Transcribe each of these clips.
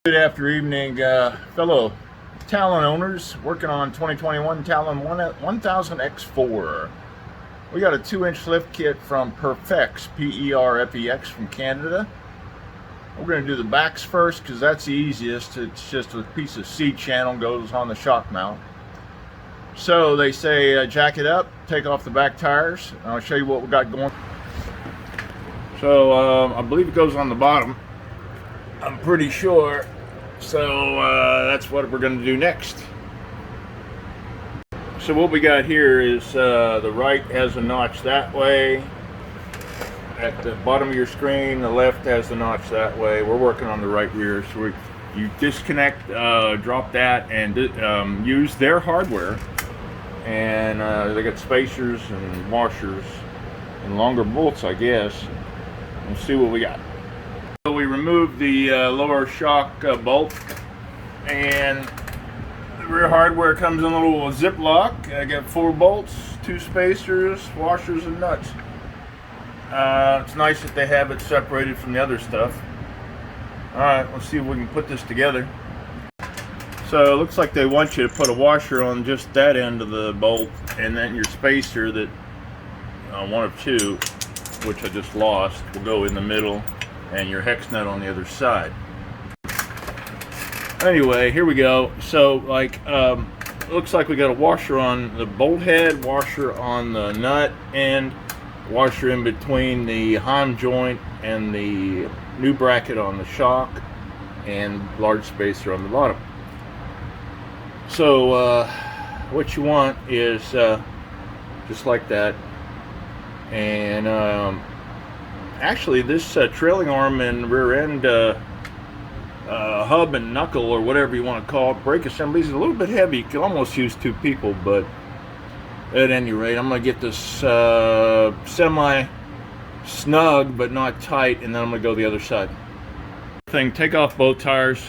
Good after evening, fellow Talon owners working on 2021 Talon 1000X4. We got a 2-inch lift kit from Perfex, Perfex from Canada. We're going to do the backs first because that's the easiest. It's just a piece of C-channel goes on the shock mount. So they say jack it up, take off the back tires. I'll show you what we got going. So I believe it goes on the bottom. I'm pretty sure. So that's what we're going to do next. So what we got here is the right has a notch that way at the bottom of your screen. The left has a notch that way. We're working on the right rear. So you disconnect, drop that, and use their hardware. And they got spacers and washers and longer bolts, I guess. We'll see what we got. So we removed the lower shock bolt, and the rear hardware comes in a little Ziploc. I got 4 bolts, 2 spacers, washers, and nuts. It's nice that they have it separated from the other stuff. Alright, let's see if we can put this together. So it looks like they want you to put a washer on just that end of the bolt, and then your spacer, that one of 2, which I just lost, will go in the middle, and your hex nut on the other side. Anyway, here we go. So like looks like we got a washer on the bolt head, washer on the nut end, washer in between the Heim joint and the new bracket on the shock, and large spacer on the bottom. So what you want is just like that. And actually, this trailing arm and rear end hub and knuckle, or whatever you want to call it, brake assembly, is a little bit heavy. You can almost use 2 people, but at any rate, I'm going to get this semi snug but not tight, and then I'm going to go the other side. Take off both tires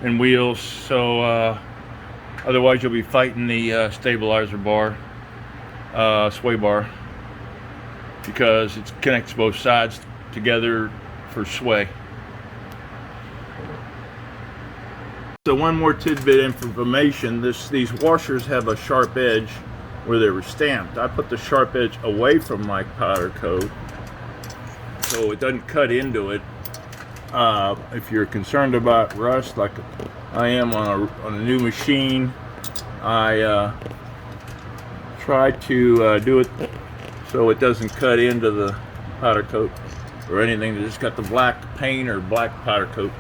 and wheels, so otherwise you'll be fighting the stabilizer bar, sway bar, because it connects both sides together for sway. So one more tidbit of information, these washers have a sharp edge where they were stamped. I put the sharp edge away from my powder coat so it doesn't cut into it. If you're concerned about rust like I am on a new machine, I try to do it so it doesn't cut into the powder coat or anything. They just got the black paint or black powder coat.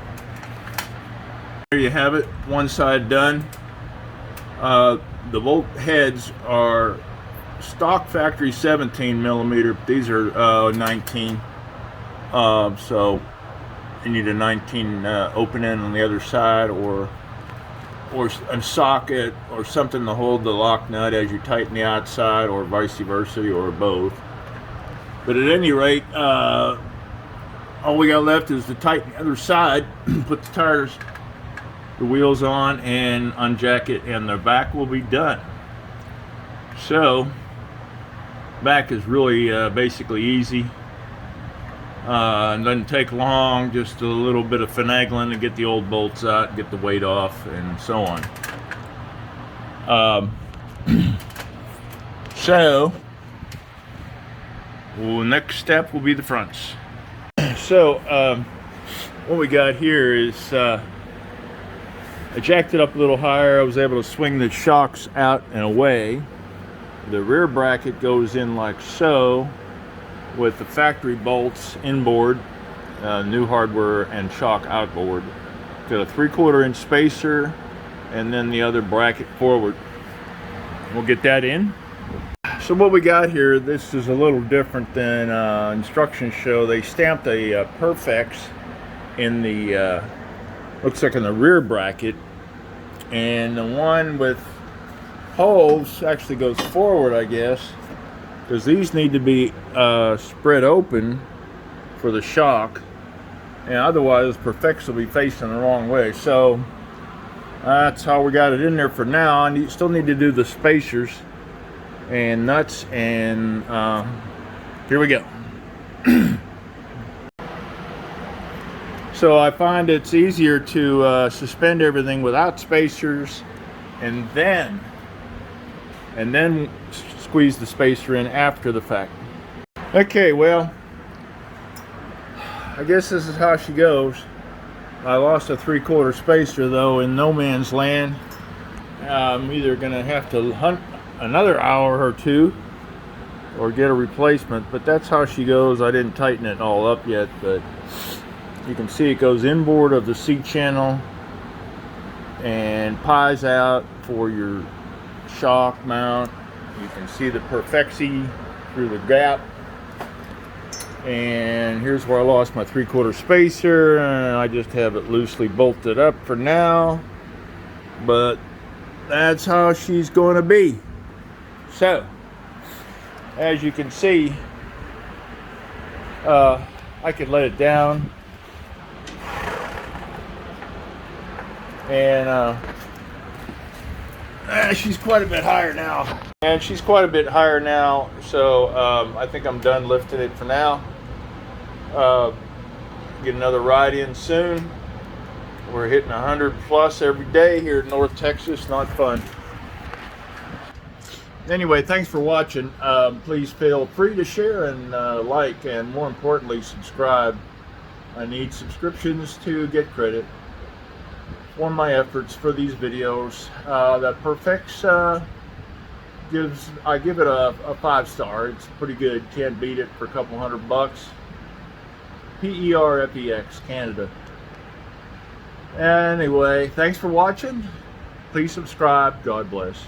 There you have it, one side done. The bolt heads are stock factory 17 millimeter. These are 19. So you need a 19 opening on the other side, or a socket or something to hold the lock nut as you tighten the outside, or vice versa, or both. But at any rate, all we got left is to tighten the other side, put the tires, the wheels on, and unjack it, and the back will be done. So back is really basically easy. It doesn't take long, just a little bit of finagling to get the old bolts out, get the weight off, and so on. So next step will be the fronts. So what we got here is I jacked it up a little higher. I was able to swing the shocks out and away. The rear bracket goes in like so, with the factory bolts inboard, new hardware, and shock outboard. Got a 3/4 inch spacer, and then the other bracket forward. We'll get that in. So what we got here, this is a little different than instructions show. They stamped a Perfex in the, looks like in the rear bracket, and the one with holes actually goes forward, I guess, because these need to be spread open for the shock, and otherwise Perfex will be facing the wrong way. So that's how we got it in there for now. And you still need to do the spacers and nuts, and here we go. So I find it's easier to suspend everything without spacers, and then squeeze the spacer in after the fact. Okay, well, I guess this is how she goes. I lost a 3/4 spacer though in no man's land. I'm either gonna have to hunt another hour or two or get a replacement, but that's how she goes. I didn't tighten it all up yet, but you can see it goes inboard of the C channel and pies out for your shock mount. You can see the Perfex through the gap. And here's where I lost my 3/4 spacer, and I just have it loosely bolted up for now, but that's how she's going to be. So as you can see, I could let it down, and she's quite a bit higher now. So I think I'm done lifting it for now. Get another ride in soon. We're hitting 100 plus every day here in North Texas. Not fun. Anyway, thanks for watching. Please feel free to share and like, and more importantly, subscribe. I need subscriptions to get credit for my efforts for these videos. That Perfex I give it a 5-star. It's pretty good. Can't beat it for a couple $100. Perfex, Canada. Anyway, thanks for watching. Please subscribe. God bless.